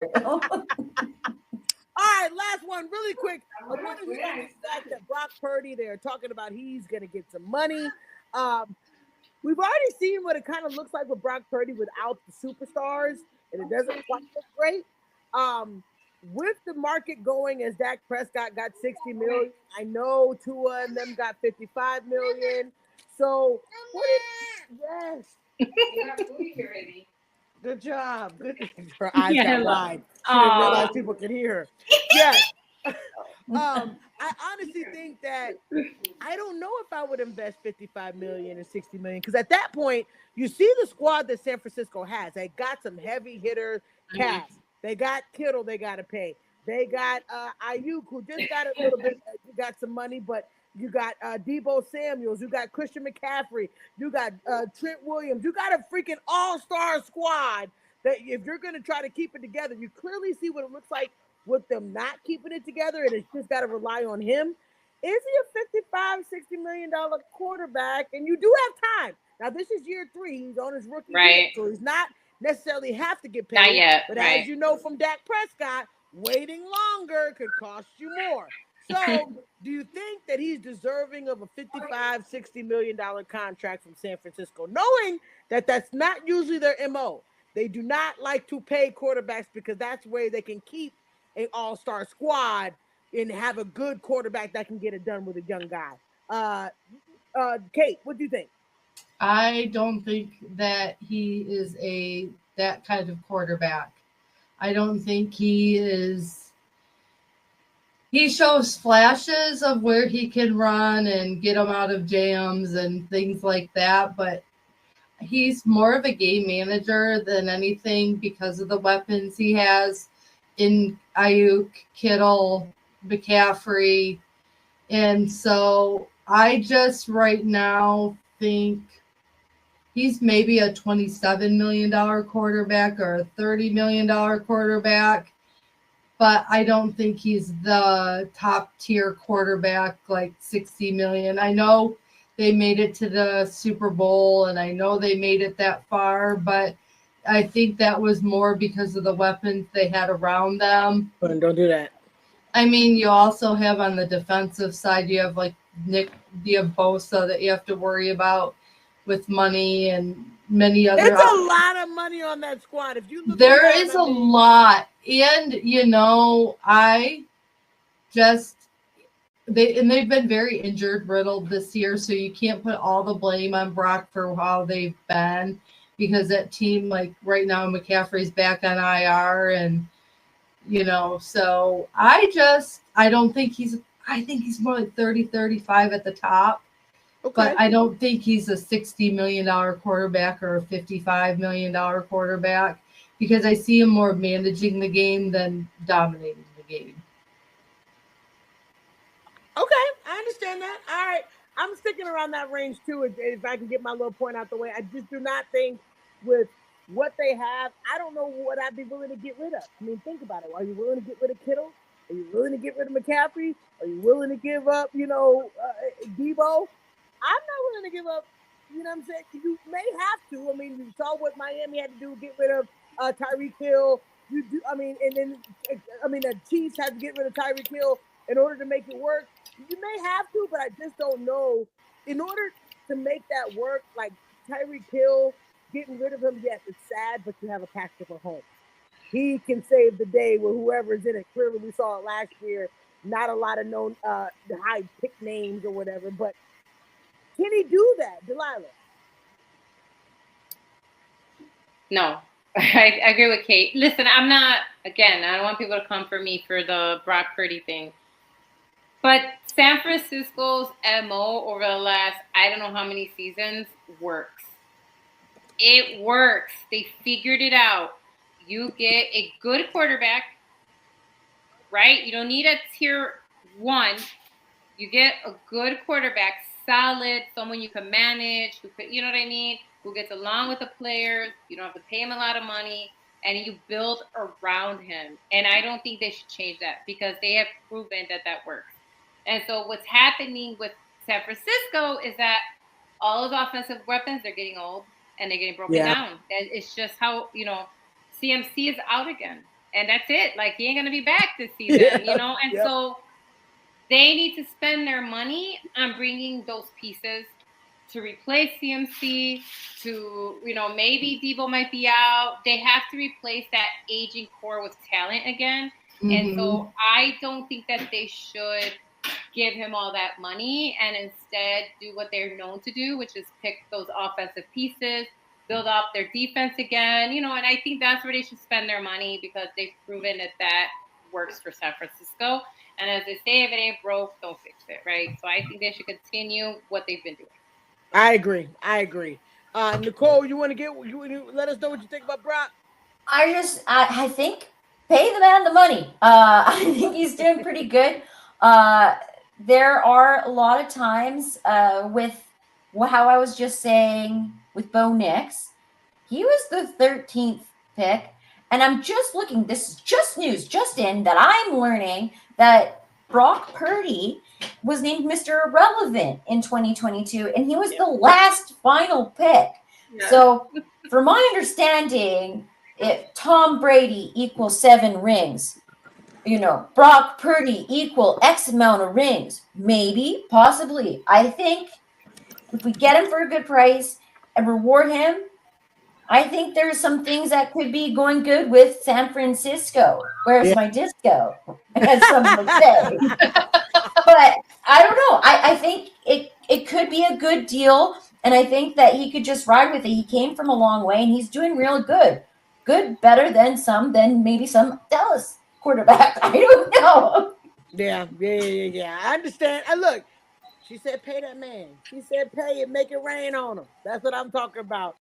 All right, last one, really quick. I want to hit on the fact that Brock Purdy, they're talking about he's going to get some money. Um, we've already seen what it kind of looks like with Brock Purdy without the superstars, and it doesn't quite look great. Um, with the market going as Dak Prescott got 60 million, I know Tua and them got 55 million. So what is yes. Good job. Good. Her eyes got wide. She didn't realize people could hear her. Yes. I honestly think that I don't know if I would invest 55 million and 60 million because at that point, you see the squad that San Francisco has. They got some heavy hitter cast. They got Kittle they got to pay. They got Ayuk who just got a little bit, got some money, but you got Debo Samuels, you got Christian McCaffrey, you got Trent Williams, you got a freaking all-star squad that if you're going to try to keep it together, you clearly see what it looks like with them not keeping it together, and it's just got to rely on him. Is he a 55, $60 million quarterback? And you do have time. Now, this is year 3. He's on his rookie deal, so he's not necessarily have to get paid. Not yet, but as you know from Dak Prescott, waiting longer could cost you more. So, do you think that he's deserving of a $55, $60 million contract from San Francisco, knowing that that's not usually their MO? They do not like to pay quarterbacks because that's where they can keep an all-star squad and have a good quarterback that can get it done with a young guy. Kate, what do you think? I don't think that he is that kind of quarterback. I don't think he is. He shows flashes of where he can run and get them out of jams and things like that, but he's more of a game manager than anything because of the weapons he has in Ayuk, Kittle, McCaffrey. And so I just right now think he's maybe a $27 million quarterback or a $30 million quarterback, but I don't think he's the top tier quarterback like 60 million. I know they made it to the Super Bowl and I know they made it that far, but I think that was more because of the weapons they had around them. Don't do that. I mean, you also have on the defensive side, you have like you have Bosa that you have to worry about with money and many other. It's a lot of money on that squad. If you look there is a lot. And, I just, they've been very injured riddled this year. So you can't put all the blame on Brock for how they've been because that team, like right now, McCaffrey's back on IR and, so I don't think I think he's more like 30, 35 at the top. Okay. But I don't think he's a $60 million quarterback or a $55 million quarterback because I see him more managing the game than dominating the game. Okay, I understand that. All right. I'm sticking around that range too if I can get my little point out the way. I just do not think with what they have, I don't know what I'd be willing to get rid of. I mean, think about it. Are you willing to get rid of Kittle? Are you willing to get rid of McCaffrey? Are you willing to give up, Debo? I'm not willing to give up, you know what I'm saying? You may have to. I mean, you saw what Miami had to do, get rid of Tyreek Hill. You do, the Chiefs had to get rid of Tyreek Hill in order to make it work. You may have to, but I just don't know. In order to make that work, like Tyreek Hill, getting rid of him, yes, it's sad, but you have a Patrick Mahomes. He can save the day with whoever's in it. Clearly, we saw it last year. Not a lot of known high pick names or whatever, but can he do that, Delilah? No, I agree with Kate. Listen, I don't want people to come for me for the Brock Purdy thing. But San Francisco's MO over the last, I don't know how many seasons, works. It works. They figured it out. You get a good quarterback, right? You don't need a tier 1. You get a good quarterback, solid, someone you can manage, you know what I mean? Who gets along with the players. You don't have to pay him a lot of money, and you build around him. And I don't think they should change that because they have proven that works. And so what's happening with San Francisco is that all of the offensive weapons, they're getting old and they're getting broken down. And it's just how, CMC is out again. and that's it. Like, he ain't gonna be back this season, Yeah, And yep. so they need to spend their money on bringing those pieces to replace CMC. To maybe Debo might be out. They have to replace that aging core with talent again. And so I don't think that they should give him all that money and instead do what they're known to do, which is pick those offensive pieces, build up their defense again, and I think that's where they should spend their money, because they've proven that works for San Francisco. And as they say, if it ain't broke, don't fix it, right? So I think they should continue what they've been doing. I agree. Nicole, you want to you let us know what you think about Brock? I think pay the man the money. I think he's doing pretty good. There are a lot of times with how I was just saying with Bo Nix, he was the 13th pick. And I'm just looking, this is just news, just in, that I'm learning that Brock Purdy was named Mr. Irrelevant in 2022, and he was the last final pick. Yeah. So, from my understanding, if Tom Brady equals 7 rings, Brock Purdy equal X amount of rings, maybe, possibly. I think if we get him for a good price and reward him, I think there's some things that could be going good with San Francisco. Where's my disco? As some would say. But I don't know. I think it could be a good deal. And I think that he could just ride with it. He came from a long way and he's doing real good. Good, better than maybe some Dallas quarterback. I don't know. Yeah. I understand. And look, she said pay that man. She said pay it, make it rain on him. That's what I'm talking about.